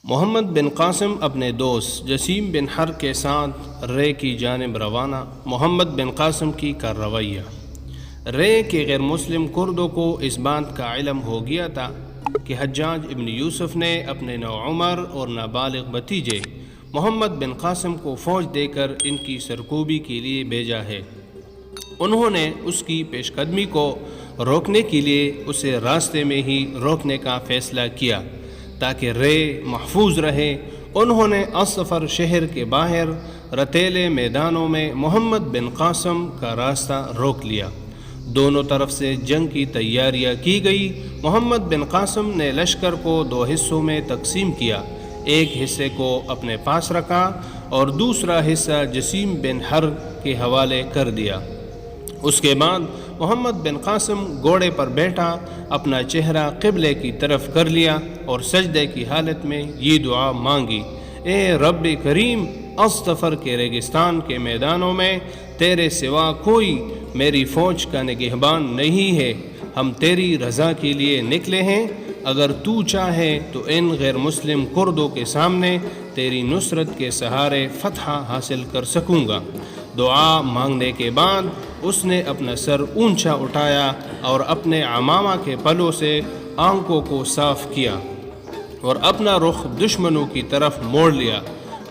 محمد بن قاسم اپنے دوست جسیم بن حر کے ساتھ رے کی جانب روانہ۔ محمد بن قاسم کی کارروائیاں۔ رے کے غیر مسلم کردوں کو اس بات کا علم ہو گیا تھا کہ حجاج ابن یوسف نے اپنے نوعمر اور نابالغ بھتیجے محمد بن قاسم کو فوج دے کر ان کی سرکوبی کے لیے بھیجا ہے۔ انہوں نے اس کی پیش قدمی کو روکنے کے لیے اسے راستے میں ہی روکنے کا فیصلہ کیا تاکہ رے محفوظ رہے۔ انہوں نے اصفر شہر کے باہر رتیلے میدانوں میں محمد بن قاسم کا راستہ روک لیا۔ دونوں طرف سے جنگ کی تیاریاں کی گئی۔ محمد بن قاسم نے لشکر کو دو حصوں میں تقسیم کیا، ایک حصے کو اپنے پاس رکھا اور دوسرا حصہ جسیم بن حر کے حوالے کر دیا۔ اس کے بعد محمد بن قاسم گھوڑے پر بیٹھا، اپنا چہرہ قبلے کی طرف کر لیا اور سجدے کی حالت میں یہ دعا مانگی: اے رب کریم، اصطفر کے ریگستان کے میدانوں میں تیرے سوا کوئی میری فوج کا نگہبان نہیں ہے۔ ہم تیری رضا کے لیے نکلے ہیں۔ اگر تو چاہے تو ان غیر مسلم کردوں کے سامنے تیری نصرت کے سہارے فتح حاصل کر سکوں گا۔ دعا مانگنے کے بعد اس نے اپنا سر اونچا اٹھایا اور اپنے عمامہ کے پلوں سے آنکھوں کو صاف کیا اور اپنا رخ دشمنوں کی طرف موڑ لیا۔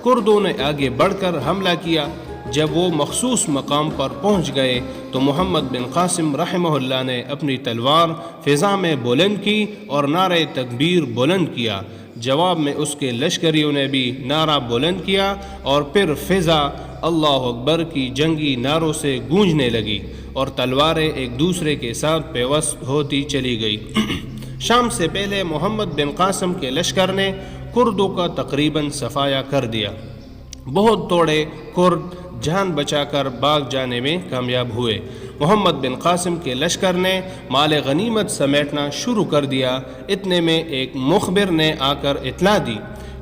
کردوں نے آگے بڑھ کر حملہ کیا۔ جب وہ مخصوص مقام پر پہنچ گئے تو محمد بن قاسم رحمہ اللہ نے اپنی تلوار فضا میں بلند کی اور نعرہ تکبیر بلند کیا۔ جواب میں اس کے لشکریوں نے بھی نعرہ بلند کیا اور پھر فضا اللہ اکبر کی جنگی نعروں سے گونجنے لگی اور تلواریں ایک دوسرے کے ساتھ پیوست ہوتی چلی گئی۔ شام سے پہلے محمد بن قاسم کے لشکر نے کردوں کا تقریباً صفایا کر دیا۔ بہت توڑے کرد جان بچا کر بھاگ جانے میں کامیاب ہوئے۔ محمد بن قاسم کے لشکر نے مال غنیمت سمیٹنا شروع کر دیا۔ اتنے میں ایک مخبر نے آ کر اطلاع دی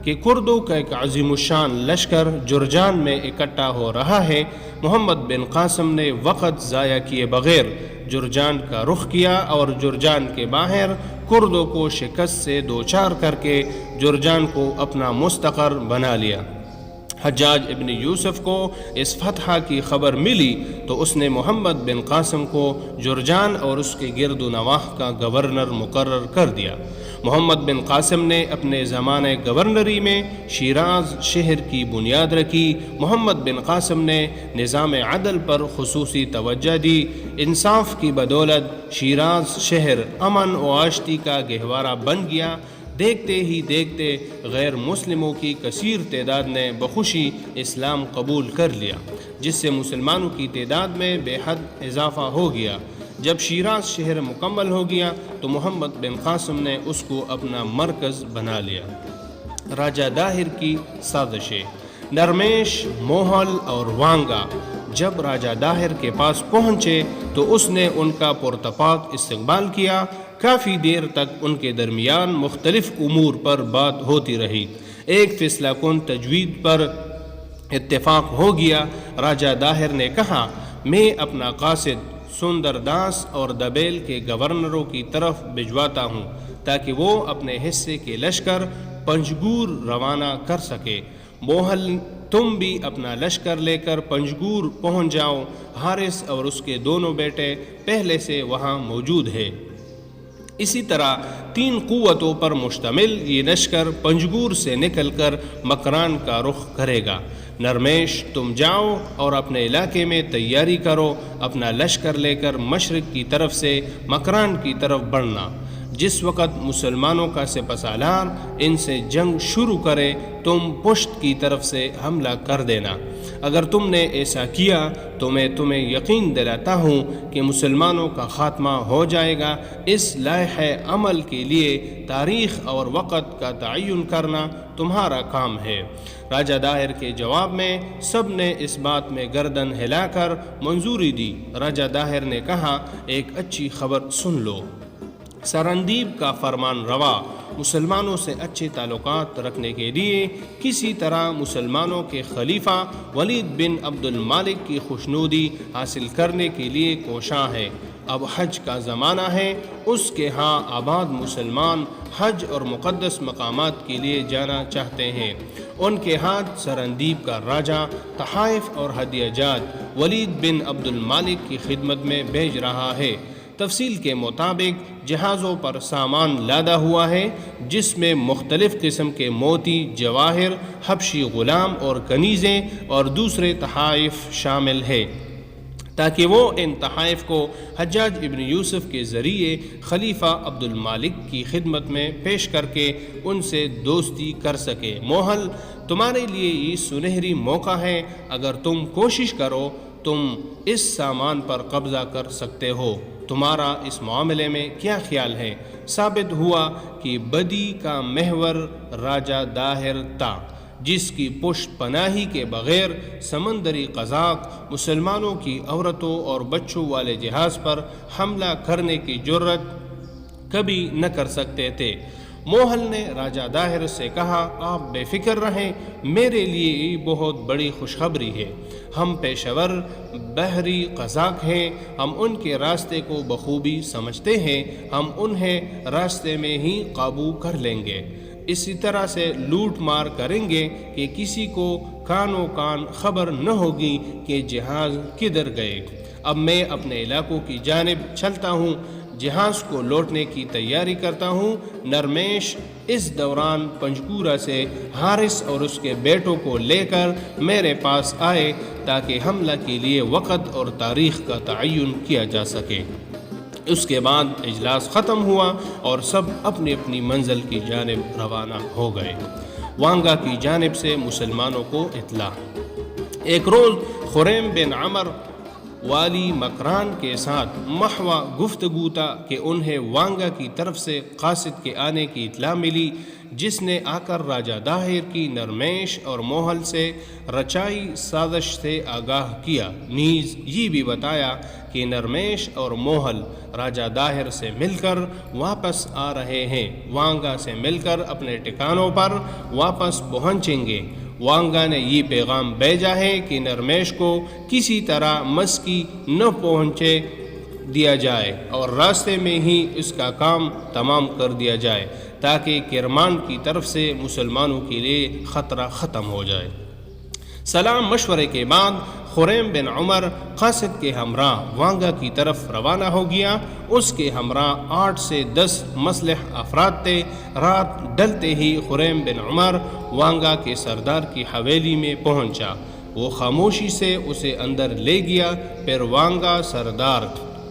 کہ کردوں کا ایک عظیم الشان لشکر جرجان میں اکٹھا ہو رہا ہے۔ محمد بن قاسم نے وقت ضائع کیے بغیر جرجان کا رخ کیا اور جرجان کے باہر کردوں کو شکست سے دوچار کر کے جرجان کو اپنا مستقر بنا لیا۔ حجاج ابن یوسف کو اس فتح کی خبر ملی تو اس نے محمد بن قاسم کو جرجان اور اس کے گرد و نواح کا گورنر مقرر کر دیا۔ محمد بن قاسم نے اپنے زمانہ گورنری میں شیراز شہر کی بنیاد رکھی۔ محمد بن قاسم نے نظام عدل پر خصوصی توجہ دی۔ انصاف کی بدولت شیراز شہر امن و آشتی کا گہوارہ بن گیا۔ دیکھتے ہی دیکھتے غیر مسلموں کی کثیر تعداد نے بخوشی اسلام قبول کر لیا، جس سے مسلمانوں کی تعداد میں بے حد اضافہ ہو گیا۔ جب شیراز شہر مکمل ہو گیا تو محمد بن قاسم نے اس کو اپنا مرکز بنا لیا۔ راجہ داہر کی سازشیں۔ نرمیش، موہل اور وانگا جب راجہ داہر کے پاس پہنچے تو اس نے ان کا پرتپاک استقبال کیا۔ کافی دیر تک ان کے درمیان مختلف امور پر بات ہوتی رہی۔ ایک فیصلہ کن تجوید پر اتفاق ہو گیا۔ راجہ داہر نے کہا: میں اپنا قاصد سندر داس اور دبیل کے گورنروں کی طرف بھجواتا ہوں تاکہ وہ اپنے حصے کے لشکر پنجگور روانہ کر سکے۔ موہل، تم بھی اپنا لشکر لے کر پنجگور پہنچ جاؤ۔ حارث اور اس کے دونوں بیٹے پہلے سے وہاں موجود ہیں۔ اسی طرح 3 قوتوں پر مشتمل یہ لشکر پنجگور سے نکل کر مکران کا رخ کرے گا۔ نرمیش، تم جاؤ اور اپنے علاقے میں تیاری کرو، اپنا لشکر لے کر مشرق کی طرف سے مکران کی طرف بڑھنا۔ جس وقت مسلمانوں کا سپہ سالار ان سے جنگ شروع کرے تم پشت کی طرف سے حملہ کر دینا۔ اگر تم نے ایسا کیا تو میں تمہیں یقین دلاتا ہوں کہ مسلمانوں کا خاتمہ ہو جائے گا۔ اس لائحہ عمل کے لیے تاریخ اور وقت کا تعین کرنا تمہارا کام ہے۔ راجہ داہر کے جواب میں سب نے اس بات میں گردن ہلا کر منظوری دی۔ راجہ داہر نے کہا: ایک اچھی خبر سن لو۔ سرندیب کا فرمان روا مسلمانوں سے اچھے تعلقات رکھنے کے لیے کسی طرح مسلمانوں کے خلیفہ ولید بن عبد المالک کی خوشنودی حاصل کرنے کے لیے کوشاں ہے۔ اب حج کا زمانہ ہے، اس کے ہاں آباد مسلمان حج اور مقدس مقامات کے لیے جانا چاہتے ہیں۔ ان کے ہاتھ سرندیب کا راجہ تحائف اور ہدیہ جات ولید بن عبد المالک کی خدمت میں بھیج رہا ہے۔ تفصیل کے مطابق جہازوں پر سامان لادا ہوا ہے، جس میں مختلف قسم کے موتی، جواہر، حبشی غلام اور کنیزیں اور دوسرے تحائف شامل ہیں، تاکہ وہ ان تحائف کو حجاج ابن یوسف کے ذریعے خلیفہ عبد المالک کی خدمت میں پیش کر کے ان سے دوستی کر سکے۔ موہل تمہارے لیے یہ سنہری موقع ہے، اگر تم کوشش کرو تم اس سامان پر قبضہ کر سکتے ہو۔ تمہارا اس معاملے میں کیا خیال ہے؟ ثابت ہوا کہ بدی کا محور راجہ داہر تھا، جس کی پشت پناہی کے بغیر سمندری قزاق مسلمانوں کی عورتوں اور بچوں والے جہاز پر حملہ کرنے کی جرت کبھی نہ کر سکتے تھے۔ موہل نے راجہ داہر سے کہا، آپ بے فکر رہیں، میرے لیے یہ بہت بڑی خوشخبری ہے۔ ہم پیشور بحری قزاق ہیں، ہم ان کے راستے کو بخوبی سمجھتے ہیں، ہم انہیں راستے میں ہی قابو کر لیں گے۔ اسی طرح سے لوٹ مار کریں گے کہ کسی کو کانوں کان خبر نہ ہوگی کہ جہاز کدھر گئے۔ اب میں اپنے علاقوں کی جانب چلتا ہوں، جہاز کو لوٹنے کی تیاری کرتا ہوں۔ نرمیش اس دوران پنجگورہ سے حارث اور اس کے بیٹوں کو لے کر میرے پاس آئے تاکہ حملہ کے لیے وقت اور تاریخ کا تعین کیا جا سکے۔ اس کے بعد اجلاس ختم ہوا اور سب اپنی اپنی منزل کی جانب روانہ ہو گئے۔ وانگا کی جانب سے مسلمانوں کو اطلاع۔ ایک روز خریم بن عمر والی مکران کے ساتھ محو گفتگو تھا کہ انہیں وانگا کی طرف سے قاصد کے آنے کی اطلاع ملی، جس نے آ کر راجہ داہر کی نرمیش اور موہل سے رچائی سازش سے آگاہ کیا، نیز یہ بھی بتایا کہ نرمیش اور موہل راجہ داہر سے مل کر واپس آ رہے ہیں، وانگا سے مل کر اپنے ٹھکانوں پر واپس پہنچیں گے۔ وانگا نے یہ پیغام بھیجا ہے کہ نرمیش کو کسی طرح مسکی نہ پہنچے دیا جائے اور راستے میں ہی اس کا کام تمام کر دیا جائے، تاکہ کرمان کی طرف سے مسلمانوں کے لیے خطرہ ختم ہو جائے۔ سلام مشورے کے بعد خریم بن عمر قاصد کے ہمراہ وانگا کی طرف روانہ ہو گیا۔ اس کے ہمراہ 8 سے 10 مسلح افراد تھے۔ رات ڈلتے ہی خریم بن عمر وانگا کے سردار کی حویلی میں پہنچا۔ وہ خاموشی سے اسے اندر لے گیا۔ پھر وانگا سردار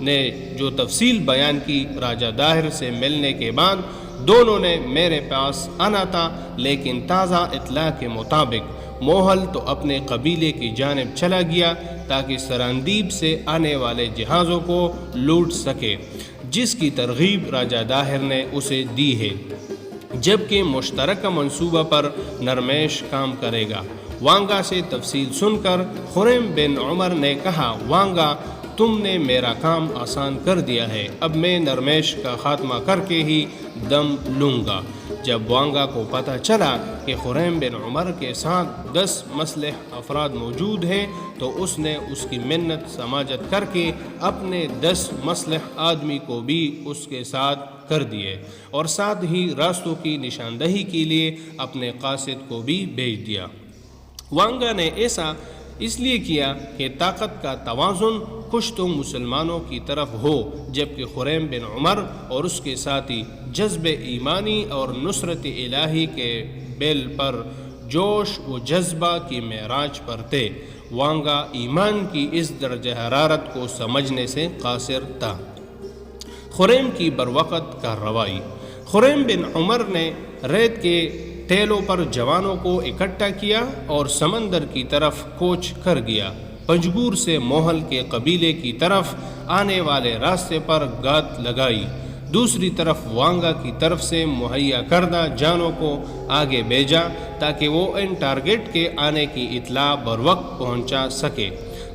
نے جو تفصیل بیان کی، راجہ داہر سے ملنے کے بعد دونوں نے میرے پاس آنا تھا، لیکن تازہ اطلاع کے مطابق موہل تو اپنے قبیلے کی جانب چلا گیا تاکہ سرندیب سے آنے والے جہازوں کو لوٹ سکے، جس کی ترغیب راجہ داہر نے اسے دی ہے، جبکہ مشترکہ منصوبہ پر نرمیش کام کرے گا۔ وانگا سے تفصیل سن کر خریم بن عمر نے کہا، وانگا تم نے میرا کام آسان کر دیا ہے، اب میں نرمیش کا خاتمہ کر کے ہی دم لوں گا۔ جب وانگا کو پتہ چلا کہ خریم بن عمر کے ساتھ 10 مسلح افراد موجود ہیں تو اس نے اس کی منت سماجت کر کے اپنے 10 مسلح آدمی کو بھی اس کے ساتھ کر دیے اور ساتھ ہی راستوں کی نشاندہی کے لیے اپنے قاصد کو بھی بھیج دیا۔ وانگا نے ایسا اس لیے کیا کہ طاقت کا توازن کشتوں مسلمانوں کی طرف ہو، جبکہ خریم بن عمر اور اس کے ساتھی جذب ایمانی اور نصرت الہی کے بیل پر جوش و جذبہ کی معراج پر تھے۔ وانگا ایمان کی اس درجہ حرارت کو سمجھنے سے قاصر تھا۔ خریم کی بروقت کارروائی۔ خریم بن عمر نے ریت کے ٹیلوں پر جوانوں کو اکٹھا کیا اور سمندر کی طرف کوچ کر گیا۔ پنجگور سے موہل کے قبیلے کی طرف آنے والے راستے پر گات لگائی۔ دوسری طرف وانگا کی طرف سے مہیا کردہ جانوں کو آگے بھیجا تاکہ وہ ان ٹارگٹ کے آنے کی اطلاع بروقت پہنچا سکے۔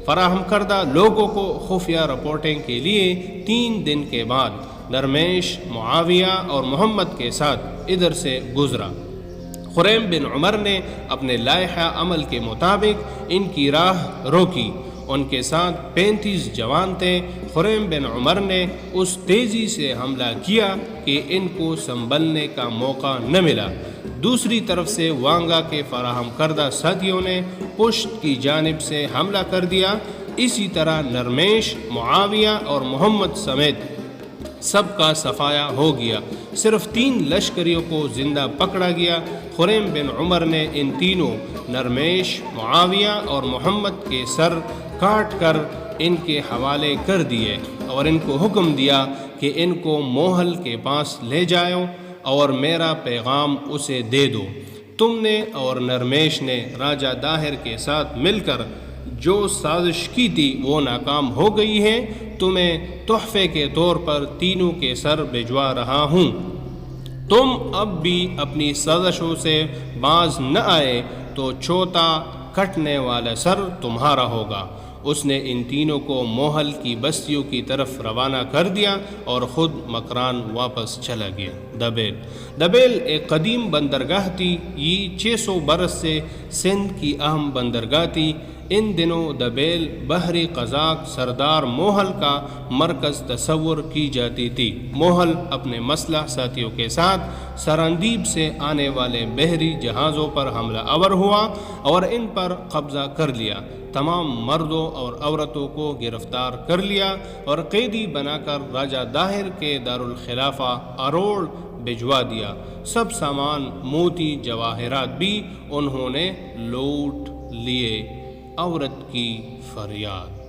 فراہم کردہ لوگوں کو خفیہ رپورٹنگ کے لیے 3 دن کے بعد نرمیش معاویہ اور محمد کے ساتھ ادھر سے گزرا۔ خریم بن عمر نے اپنے لائحہ عمل کے مطابق ان کی راہ روکی۔ ان کے ساتھ 35 جوان تھے۔ خریم بن عمر نے اس تیزی سے حملہ کیا کہ ان کو سنبھلنے کا موقع نہ ملا۔ دوسری طرف سے وانگا کے فراہم کردہ ساتھیوں نے پشت کی جانب سے حملہ کر دیا۔ اسی طرح نرمیش، معاویہ اور محمد سمیت سب کا صفایا ہو گیا، صرف 3 لشکریوں کو زندہ پکڑا گیا۔ خریم بن عمر نے ان تینوں نرمیش، معاویہ اور محمد کے سر کاٹ کر ان کے حوالے کر دیے اور ان کو حکم دیا کہ ان کو موہل کے پاس لے جاؤ اور میرا پیغام اسے دے دو۔ تم نے اور نرمیش نے راجہ داہر کے ساتھ مل کر جو سازش کی تھی وہ ناکام ہو گئی ہے۔ تمہیں تحفے کے طور پر تینوں کے سر بھجوا رہا ہوں۔ تم اب بھی اپنی سازشوں سے باز نہ آئے تو چوتھا کٹنے والا سر تمہارا ہوگا۔ اس نے ان تینوں کو موہل کی بستیوں کی طرف روانہ کر دیا اور خود مکران واپس چلا گیا۔ دبیل ایک قدیم بندرگاہ تھی۔ یہ 600 برس سے سندھ کی اہم بندرگاہ تھی۔ ان دنوں دبیل بحری قزاق سردار موہل کا مرکز تصور کی جاتی تھی۔ موہل اپنے مسلح ساتھیوں کے ساتھ سراندیب سے آنے والے بحری جہازوں پر حملہ آور ہوا اور ان پر قبضہ کر لیا۔ تمام مردوں اور عورتوں کو گرفتار کر لیا اور قیدی بنا کر راجہ داہر کے دارالخلافہ اروڑ بھجوا دیا۔ سب سامان، موتی، جواہرات بھی انہوں نے لوٹ لیے۔ عورت کی فریاد۔